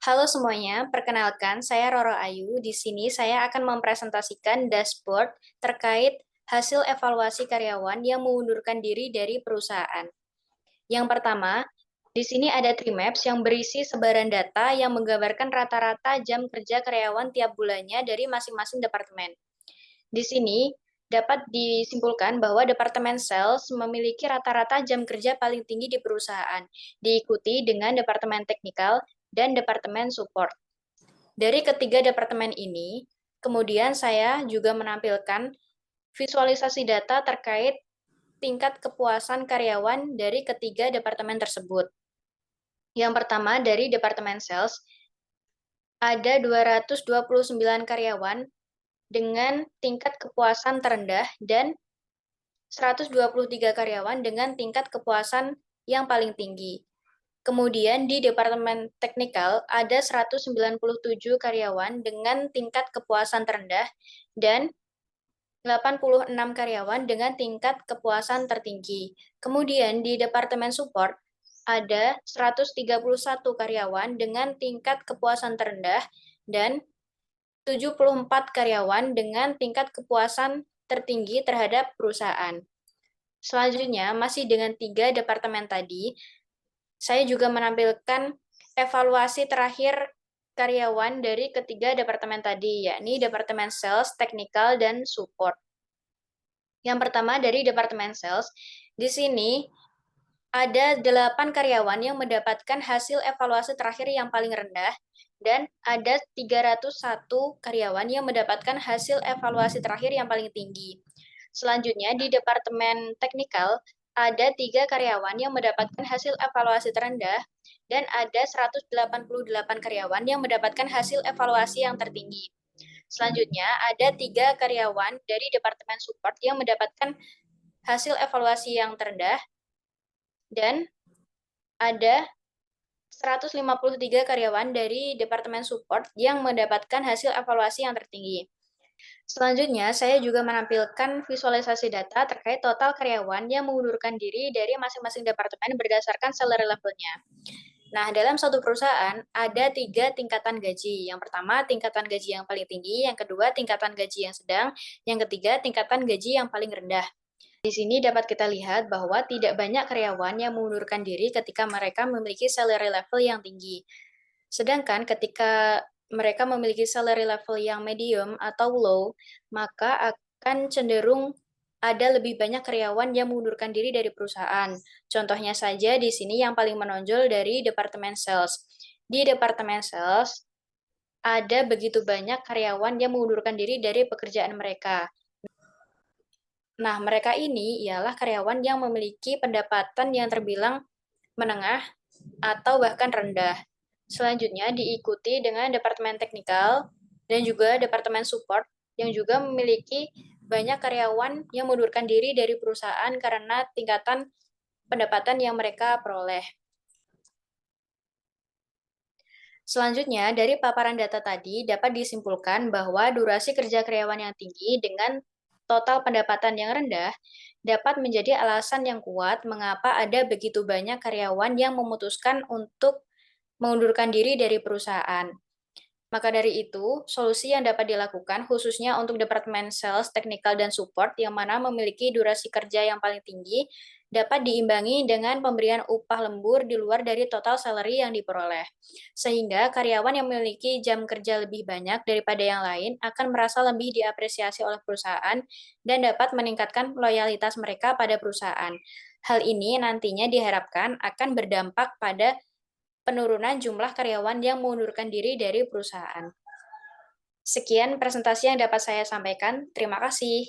Halo semuanya, perkenalkan saya Roro Ayu. Di sini saya akan mempresentasikan dashboard terkait hasil evaluasi karyawan yang mengundurkan diri dari perusahaan. Yang pertama, di sini ada Trimaps yang berisi sebaran data yang menggambarkan rata-rata jam kerja karyawan tiap bulannya dari masing-masing departemen. Di sini dapat disimpulkan bahwa Departemen Sales memiliki rata-rata jam kerja paling tinggi di perusahaan, diikuti dengan Departemen Teknikal dan Departemen Support. Dari ketiga departemen ini, kemudian saya juga menampilkan visualisasi data terkait tingkat kepuasan karyawan dari ketiga departemen tersebut. Yang pertama, dari Departemen Sales, ada 229 karyawan dengan tingkat kepuasan terendah dan 123 karyawan dengan tingkat kepuasan yang paling tinggi. Kemudian di Departemen Teknikal ada 197 karyawan dengan tingkat kepuasan terendah dan 86 karyawan dengan tingkat kepuasan tertinggi. Kemudian di Departemen Support ada 131 karyawan dengan tingkat kepuasan terendah dan 74 karyawan dengan tingkat kepuasan tertinggi terhadap perusahaan. Selanjutnya, masih dengan tiga departemen tadi, saya juga menampilkan evaluasi terakhir karyawan dari ketiga departemen tadi, yakni Departemen Sales, Technical, dan Support. Yang pertama dari Departemen Sales, di sini ada 8 karyawan yang mendapatkan hasil evaluasi terakhir yang paling rendah, dan ada 301 karyawan yang mendapatkan hasil evaluasi terakhir yang paling tinggi. Selanjutnya, di Departemen Teknikal, ada 3 karyawan yang mendapatkan hasil evaluasi terendah, dan ada 188 karyawan yang mendapatkan hasil evaluasi yang tertinggi. Selanjutnya, ada 3 karyawan dari Departemen Support yang mendapatkan hasil evaluasi yang terendah, dan ada 153 karyawan dari Departemen Support yang mendapatkan hasil evaluasi yang tertinggi. Selanjutnya, saya juga menampilkan visualisasi data terkait total karyawan yang mengundurkan diri dari masing-masing departemen berdasarkan salary level-nya. Nah, dalam suatu perusahaan ada 3 tingkatan gaji. Yang pertama, tingkatan gaji yang paling tinggi, yang kedua, tingkatan gaji yang sedang, yang ketiga, tingkatan gaji yang paling rendah. Di sini dapat kita lihat bahwa tidak banyak karyawan yang mengundurkan diri ketika mereka memiliki salary level yang tinggi. Sedangkan ketika mereka memiliki salary level yang medium atau low, maka akan cenderung ada lebih banyak karyawan yang mengundurkan diri dari perusahaan. Contohnya saja di sini yang paling menonjol dari Departemen Sales. Di Departemen Sales, ada begitu banyak karyawan yang mengundurkan diri dari pekerjaan mereka. Nah, mereka ini ialah karyawan yang memiliki pendapatan yang terbilang menengah atau bahkan rendah. Selanjutnya diikuti dengan Departemen Teknikal dan juga Departemen Support yang juga memiliki banyak karyawan yang mengundurkan diri dari perusahaan karena tingkatan pendapatan yang mereka peroleh. Selanjutnya, dari paparan data tadi dapat disimpulkan bahwa durasi kerja karyawan yang tinggi dengan total pendapatan yang rendah dapat menjadi alasan yang kuat mengapa ada begitu banyak karyawan yang memutuskan untuk mengundurkan diri dari perusahaan. Maka dari itu, solusi yang dapat dilakukan khususnya untuk Departemen Sales, Technical, dan Support yang mana memiliki durasi kerja yang paling tinggi dapat diimbangi dengan pemberian upah lembur di luar dari total salary yang diperoleh. Sehingga karyawan yang memiliki jam kerja lebih banyak daripada yang lain akan merasa lebih diapresiasi oleh perusahaan dan dapat meningkatkan loyalitas mereka pada perusahaan. Hal ini nantinya diharapkan akan berdampak pada penurunan jumlah karyawan yang mengundurkan diri dari perusahaan. Sekian presentasi yang dapat saya sampaikan. Terima kasih.